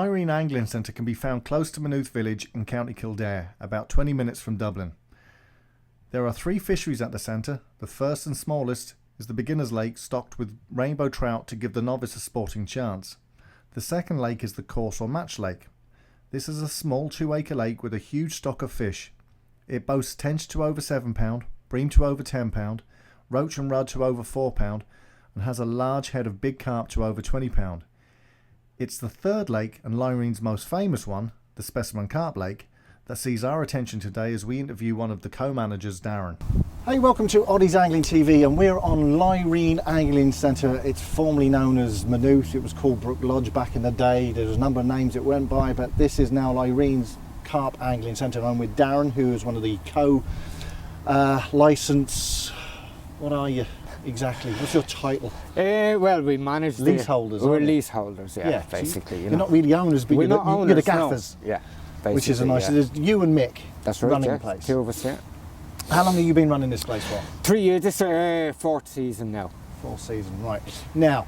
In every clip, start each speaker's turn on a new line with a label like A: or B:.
A: Lyreen Angling Centre can be found close to Maynooth village in County Kildare, about 20 minutes from Dublin. There are 3 fisheries at the centre. The first and smallest is the beginner's lake, stocked with rainbow trout to give the novice a sporting chance. The second lake is the course or match lake. This is a small 2-acre lake with a huge stock of fish. It boasts tench to over £7, bream to over £10, roach and rudd to over £4, and has a large head of big carp to over £20. It's the third lake, and Lyreen's most famous one, the Specimen Carp Lake, that sees our attention today as we interview one of the co-managers, Darren.
B: Hey, welcome to Oddie's Angling TV, and we're on Lyreen Angling Centre. It's formerly known as Maynooth. It was called Brook Lodge back in the day. There was a number of names it went by, but this is now Lyreen's Carp Angling Centre. I'm with Darren, who is one of the co-licence... What are you exactly? What's your title?
C: Well, we manage
B: leaseholders.
C: We're leaseholders, yeah, basically.
B: So you're not really owners, but you're the gaffers.
C: No. Yeah,
B: which is a nice. Yeah. There's you and Mick.
C: That's right.
B: Running the place.
C: 2 of us, yeah.
B: How long have you been running this place for?
C: 3 years. This is 4th season now.
B: 4th season, right. Now,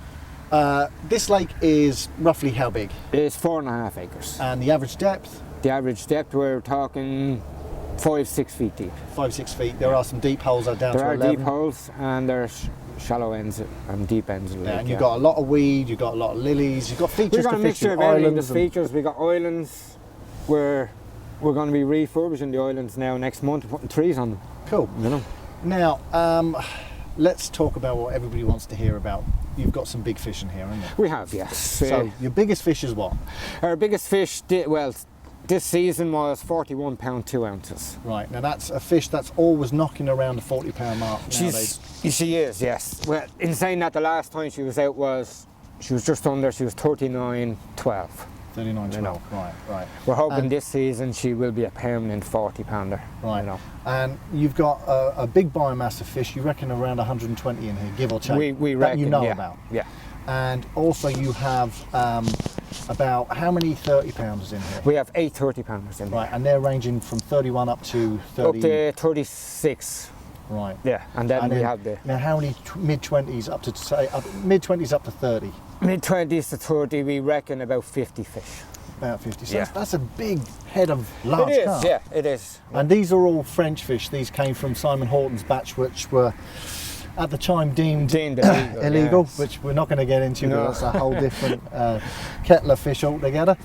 B: this lake is roughly how big?
C: It's 4.5 acres.
B: And the average depth?
C: The average depth, we're talking 5-6 feet deep.
B: 5-6 feet. There are some deep holes down to 11.
C: There are deep holes, and there's shallow ends and deep ends of the lake.
B: And you've got a lot of weed, you've got a lot of lilies, you've got features.
C: We've got a mixture of everything. There's features. We've got islands where we're going to be refurbishing the islands now next month, putting trees on them.
B: Cool.
C: You know.
B: Now, let's talk about what everybody wants to hear about. You've got some big fish in here, haven't you?
C: We have, yes.
B: So your biggest fish is what?
C: Our biggest fish, this season was 41 pound 2 ounces.
B: Right, now that's a fish that's always knocking around the 40 pound mark nowadays.
C: She is, yes. Well, in saying that, the last time she was out she was just under, she was 39.12.
B: 39.12, right.
C: We're hoping this season she will be a permanent 40 pounder.
B: Right,
C: you know.
B: And you've got a big biomass of fish, you reckon around 120 in here, give or take,
C: we reckon,
B: that you know
C: yeah,
B: about.
C: Yeah.
B: And also you have about how many 30 pounders in here?
C: We have 8 30 pounders in here.
B: Right, and they're ranging from 31 up to 30?
C: Up to 36.
B: Right.
C: Yeah, and then we have the...
B: Now how many mid-20s up to, say, mid-20s up to 30?
C: Mid-20s to 30, we reckon about 50 fish.
B: About 50, so
C: yeah.
B: That's a big head of large
C: It is,
B: carp.
C: yeah, it is.
B: And these are all French fish. These came from Simon Horton's batch, which were at the time deemed illegal,
C: yes.
B: Which we're not going to get into,
C: no.
B: because that's a whole different kettle of fish altogether.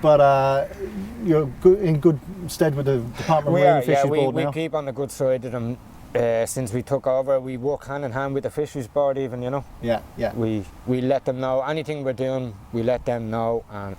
B: But you're in good stead with the Department of Marine Fisheries Board now.
C: We keep on the good side of them. Since we took over, we work hand in hand with the Fisheries Board even, you know.
B: Yeah, yeah.
C: We let them know anything we're doing, we let them know, and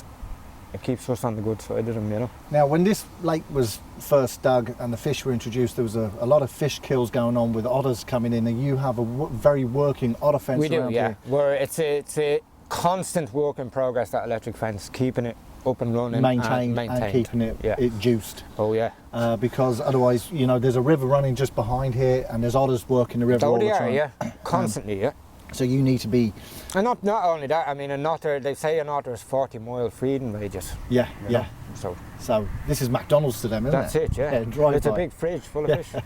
C: it keeps us on the good side of them, you know.
B: Now, when this lake was first dug and the fish were introduced, there was a lot of fish kills going on with otters coming in, and you have a very working otter fence around here.
C: We do, yeah. It's a constant work in progress, that electric fence, keeping it up and running,
B: maintained and keeping it juiced.
C: Oh yeah.
B: Because otherwise, you know, there's a river running just behind here, and there's otters working the river all the time.
C: Yeah, constantly, yeah.
B: So you need to be...
C: And not only that, I mean, an otter, they say an otter is 40-mile feeding radius.
B: Yeah, yeah.
C: Know?
B: So this is McDonald's to them, isn't
C: it? That's it, yeah. It's a big fridge full of fish.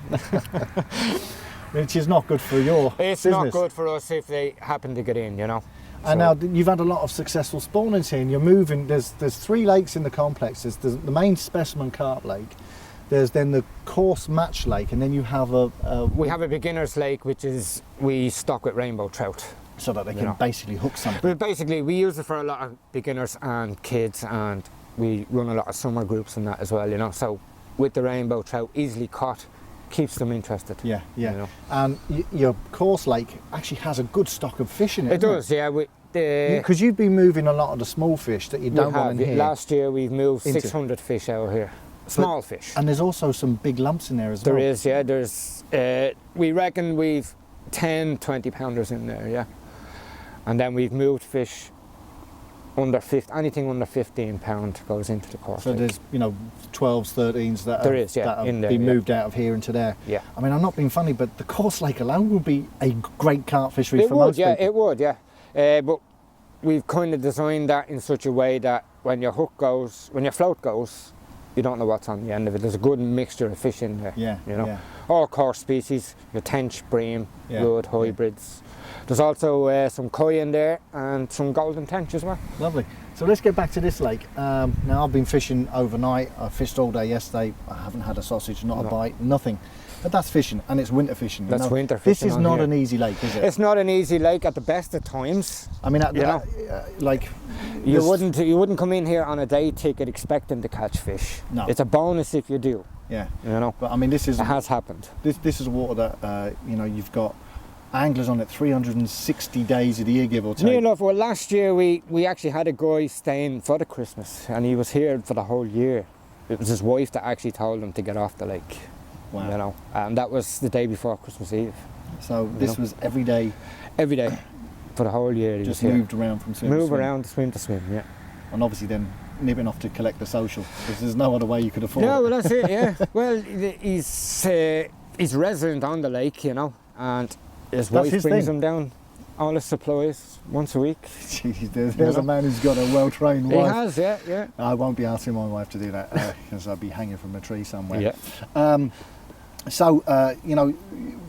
B: Which is not good for your
C: business. It's not good for us if they happen to get in, you know.
B: And now you've had a lot of successful spawnings here, and you're moving. There's 3 lakes in the complex. There's the main Specimen Carp Lake. There's then the course match lake, and then you have
C: we have a beginner's lake, which is we stock with rainbow trout,
B: so that they can basically hook something.
C: Well, basically, we use it for a lot of beginners and kids, and we run a lot of summer groups and that as well, you know. So with the rainbow trout, easily caught, keeps them interested.
B: Yeah, yeah.
C: You know?
B: And your course lake actually has a good stock of fish in it.
C: It does, yeah.
B: Because you've been moving a lot of the small fish that you don't want in here.
C: Last year we've moved 600 fish out here, small fish.
B: And there's also some big lumps in there as well.
C: There is, yeah. There's, we reckon we've 10, 20 pounders in there, yeah. And then we've moved fish anything under 15 pound goes into the course.
B: So there's, you know, 12s, 13s that have been moved out of here into there.
C: Yeah.
B: I mean, I'm not being funny, but the course lake alone would be a great carp fishery for most people.
C: It would, yeah. But we've kind of designed that in such a way that when your float goes, you don't know what's on the end of it. There's a good mixture of fish in there.
B: Yeah,
C: you know,
B: yeah.
C: All coarse species, your tench, bream, rudd, hybrids. There's also some koi in there and some golden tench as well.
B: Lovely. So let's get back to this lake. Now I've been fishing overnight. I fished all day yesterday. I haven't had a sausage, not a bite, nothing. But that's fishing, and it's winter fishing.
C: That's winter fishing.
B: This is not an easy lake, is it?
C: It's not an easy lake at the best of times.
B: I mean, like
C: you wouldn't come in here on a day ticket expecting to catch fish.
B: No.
C: It's a bonus if you do.
B: Yeah.
C: You know.
B: But I mean, it
C: has happened.
B: This is water that you've got anglers on it 360 days of the year, give or take.
C: Near enough. Well, last year we actually had a guy staying for the Christmas, and he was here for the whole year. It was his wife that actually told him to get off the lake.
B: Wow.
C: You know, and that was the day before Christmas Eve.
B: So this was every day.
C: Every day for the whole year. He
B: just
C: was
B: moved around from swim
C: Move
B: to swim.
C: around, swim to swim. Yeah.
B: And obviously then nibbing off to collect the social, because there's no other way you could afford it.
C: No, well that's it. Yeah. Well, he's resident on the lake, you know, and his wife brings him down all his supplies once a week.
B: Jeez, there's a man who's got a well-trained wife.
C: He has, yeah.
B: I won't be asking my wife to do that because I'd be hanging from a tree somewhere.
C: Yeah.
B: So,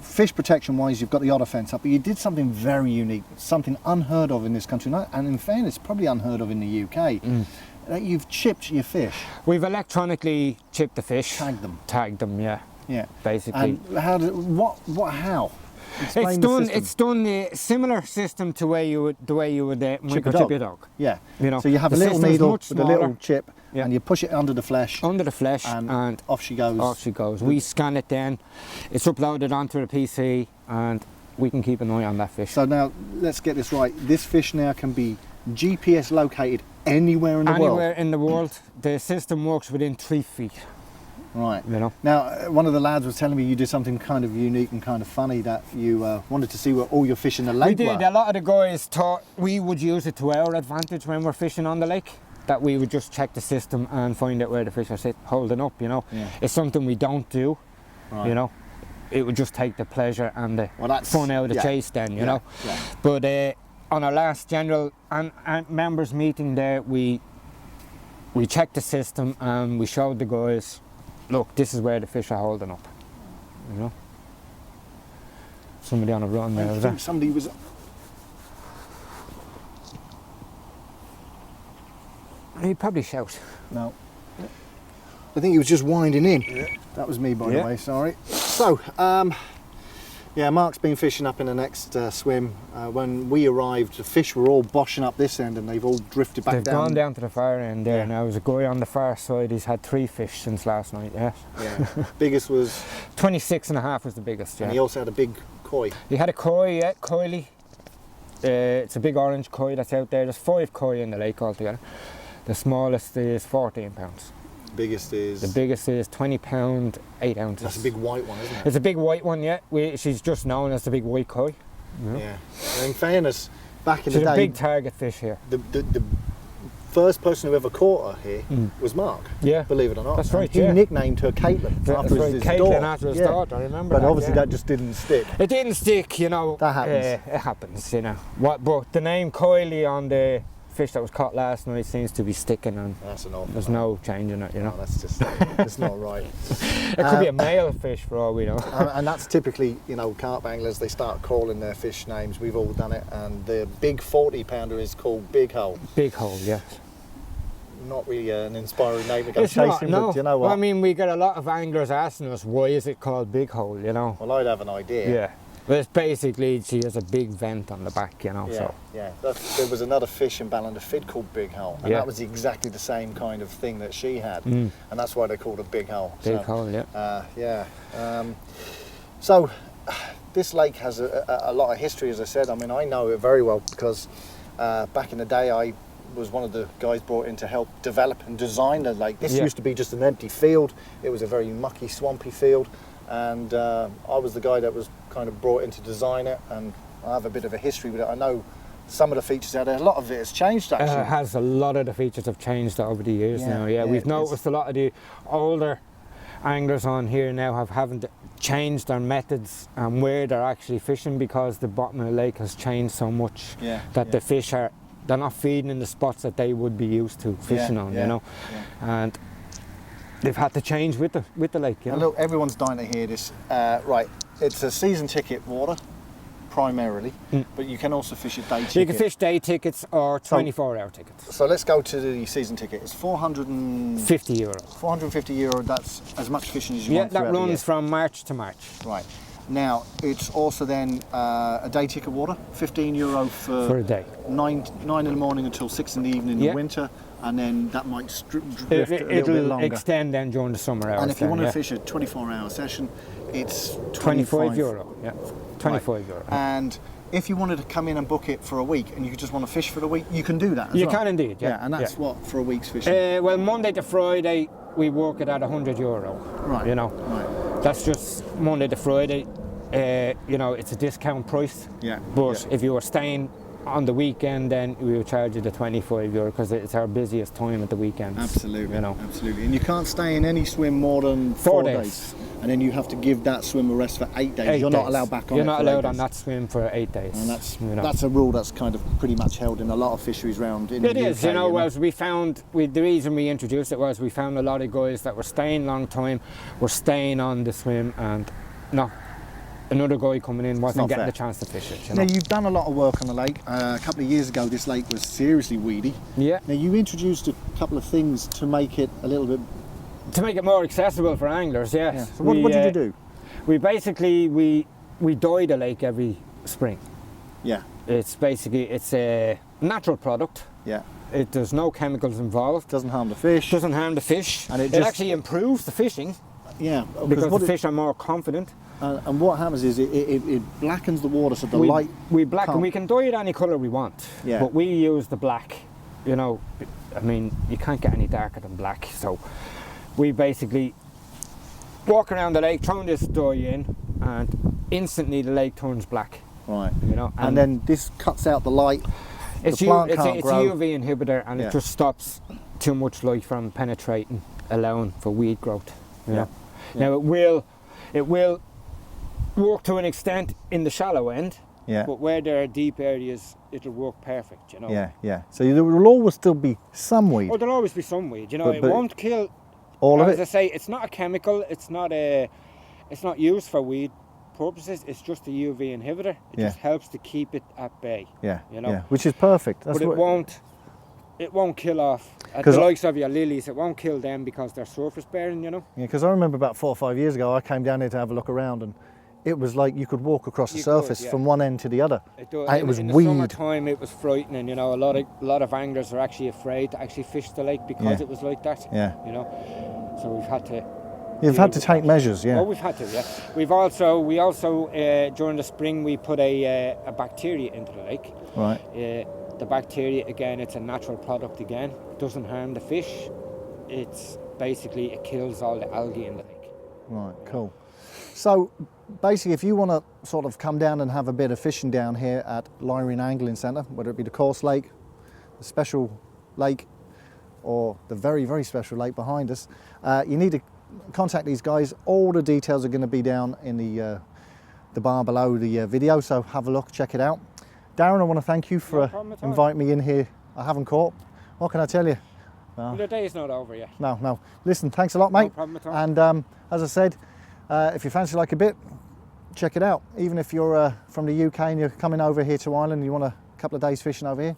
B: fish protection-wise, you've got the otter fence up, but you did something very unique, something unheard of in this country, and in fairness, probably unheard of in the UK. You've chipped your fish.
C: We've electronically chipped the fish.
B: Tagged them,
C: yeah.
B: Yeah.
C: Basically.
B: And how? Explain
C: It's done a similar system to the way you would microchip your dog.
B: Yeah.
C: You know.
B: So you have a little needle with a little chip, and you push it under the flesh.
C: And
B: off she goes.
C: Off she goes. We scan it then. It's uploaded onto the PC, and we can keep an eye on that fish.
B: So now let's get this right. This fish now can be GPS located anywhere in the world.
C: Anywhere in the world. The system works within 3 feet.
B: Right.
C: You know.
B: Now, one of the lads was telling me you did something kind of unique and kind of funny, that you wanted to see where all your fish in the lake were.
C: We did. A lot of the guys thought we would use it to our advantage when we're fishing on the lake. That we would just check the system and find out where the fish are holding up. You know.
B: Yeah.
C: It's something we don't do.
B: Right.
C: You know. It would just take the pleasure and the fun out of the chase then. You know.
B: Yeah.
C: But on our last general and members meeting there, we checked the system and we showed the guys, look, this is where the fish are holding up. You know. Somebody on a run there.
B: I think somebody was.
C: He'd probably shout.
B: No. I think he was just winding in. Yeah. That was me, by the way. Sorry. So, Mark's been fishing up in the next swim. When we arrived, the fish were all boshing up this end, and they've all drifted back down.
C: They've gone down to the far end there. Now there's a guy on the far side. He's had 3 fish since last night. Yeah.
B: Biggest was
C: 26.5 was the biggest. Yeah.
B: And he also had a big koi.
C: He had a koi, coily. It's a big orange koi that's out there. There's 5 koi in the lake altogether. The smallest is 14 pounds.
B: The
C: biggest is 20 pound, 8 ounces.
B: That's a big white one, isn't it?
C: It's a big white one, yeah. She's just known as the big white koi.
B: Yeah. And in fairness, back in the day,
C: she's a big target fish here.
B: The first person who ever caught her here was Mark. Yeah. Believe it or not.
C: That's right.
B: He nicknamed her Caitlin after his daughter.
C: After his daughter, I remember.
B: But obviously that just didn't stick.
C: It didn't stick, you know.
B: That happens.
C: It happens, you know. But the name Coily on the fish that was caught last night seems to be sticking, and
B: that's an awful
C: there's no changing it, you know.
B: No, that's just it's not right.
C: It could be a male fish for all we know.
B: And that's typically, carp anglers, they start calling their fish names. We've all done it, and the big 40 pounder is called Big Hole.
C: Big Hole, yes.
B: Not really an inspiring name to go chasing, but you know what?
C: Well, I mean, we get a lot of anglers asking us, why is it called Big Hole, you know?
B: Well, I'd have an idea.
C: Yeah. But it's basically, she has a big vent on the back, you know.
B: There was another fish in Ballindafid called Big Hole, and that was exactly the same kind of thing that she had, and that's why they called it Big Hole.
C: Big Hole, yeah.
B: So, this lake has a lot of history, as I said. I mean, I know it very well because back in the day, I was one of the guys brought in to help develop and design the lake. This used to be just an empty field. It was a very mucky, swampy field. And I was the guy that was kind of brought in to design it, and I have a bit of a history with it. I know some of the features out there, a lot of it has changed actually.
C: It has, a lot of the features have changed over the years now, we've noticed a lot of the older anglers on here now haven't changed their methods and where they're actually fishing, because the bottom of the lake has changed so much that the fish they're not feeding in the spots that they would be used to fishing on, you know. And they've had to change with the lake. You know?
B: Look, everyone's dying to hear this. Right, it's a season ticket water. primarily, but you can also fish a day ticket.
C: You can fish day tickets or 24-hour tickets.
B: So let's go to the season ticket. It's
C: €50.
B: €450. That's as much fishing as you want.
C: Yeah, that runs from March to March.
B: Right. Now it's also then a day ticket water, €15
C: For a day.
B: 9 in the morning until 6 in the evening in the winter, and then that might drift a little bit longer.
C: It'll extend then during the summer hours.
B: And if you want to fish a 24-hour session, it's
C: €25. Yeah, €25.
B: Right. And if you wanted to come in and book it for a week, and you just want to fish for the week, you can do that as well.
C: You can indeed. Yeah.
B: And that's what for a week's fishing.
C: Well, Monday to Friday we work it at €100.
B: Right.
C: You know.
B: Right.
C: That's just Monday to Friday. You know, it's a discount price.
B: Yeah.
C: But if you were staying on the weekend, then we will charge you the €25 because it's our busiest time at the weekends.
B: Absolutely.
C: You know.
B: Absolutely. And you can't stay in any swim more than 4 days. And then you have to give that swim a rest for 8 days. You're not allowed back on.
C: You're not allowed on that swim for 8 days.
B: And that's a rule that's kind of pretty much held in a lot of fisheries around in the UK.
C: It is, you know, as we found, the reason we introduced it was we found a lot of guys that were staying long time, were staying on the swim, and another guy coming in wasn't getting the chance to fish it. You know?
B: Now, you've done a lot of work on the lake. A couple of years ago, this lake was seriously weedy.
C: Yeah.
B: Now, you introduced a couple of things to make it a little bit...
C: To make it more accessible for anglers, yes.
B: Yeah. So what did you do?
C: We basically, we dye the lake every spring.
B: Yeah.
C: It's a natural product.
B: Yeah.
C: There's no chemicals involved.
B: Doesn't harm the fish.
C: Doesn't harm the fish. And it actually improves the fishing.
B: Yeah.
C: Because the fish are more confident.
B: And what happens is it blackens the water so the light...
C: We blacken. We can dye it any colour we want.
B: Yeah.
C: But we use the black. You know, I mean, you can't get any darker than black. So we basically walk around the lake, throwing this dye in, and instantly the lake turns black.
B: Right.
C: You know,
B: and then this cuts out the light.
C: It's a UV inhibitor, and it just stops too much light from penetrating, allowing for weed growth. You know? Now it will work to an extent in the shallow end.
B: Yeah.
C: But where there are deep areas, it'll work perfect. You know.
B: Yeah. Yeah. So there will always still be some weed.
C: Oh, there'll always be some weed. You know, it won't kill.
B: All of it?
C: As I say, it's not a chemical. It's not used for weed purposes. It's just a UV inhibitor. It just helps to keep it at bay.
B: Yeah.
C: You know.
B: Yeah. Which is perfect. That's
C: but it won't kill off the likes of your lilies. It won't kill them because they're surface bearing. You know.
B: Yeah. Because I remember about 4 or 5 years ago, I came down here to have a look around, and it was like you could walk across the surface from one end to the other. It was
C: in
B: weed.
C: the summertime, it was frightening. You know, a lot of anglers are actually afraid to actually fish the lake because it was like that.
B: Yeah.
C: You know. So we've had to.
B: You've had to take measures, yeah.
C: Oh, we've had to, yeah. We also during the spring we put a bacteria into the lake.
B: Right.
C: The bacteria, again, it's a natural product again. It doesn't harm the fish. It's basically, it kills all the algae in the lake.
B: Right, cool. So basically, if you want to sort of come down and have a bit of fishing down here at Lyreen Angling Centre, whether it be the coarse lake, the special lake, or the very, very special lake behind us, you need to contact these guys. All the details are going to be down in the bar below the video, so have a look, check it out. Darren, I want to thank you for inviting me in here. I haven't caught. What can I tell you?
C: Well, the day is not over yet.
B: No. Listen, thanks a lot, mate.
C: No problem at all.
B: And as I said, if you fancy like a bit, check it out. Even if you're from the UK and you're coming over here to Ireland and you want a couple of days fishing over here,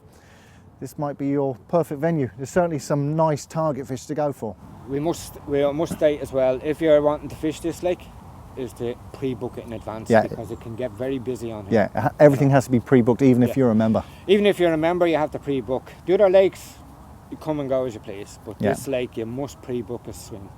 B: this might be your perfect venue. There's certainly some nice target fish to go for.
C: We must state as well, if you're wanting to fish this lake, is to pre-book it in advance because it can get very busy on here.
B: Yeah, everything has to be pre-booked, even if you're a member.
C: Even if you're a member, you have to pre-book. The other lakes, you come and go as you please, but this lake, you must pre-book a swim.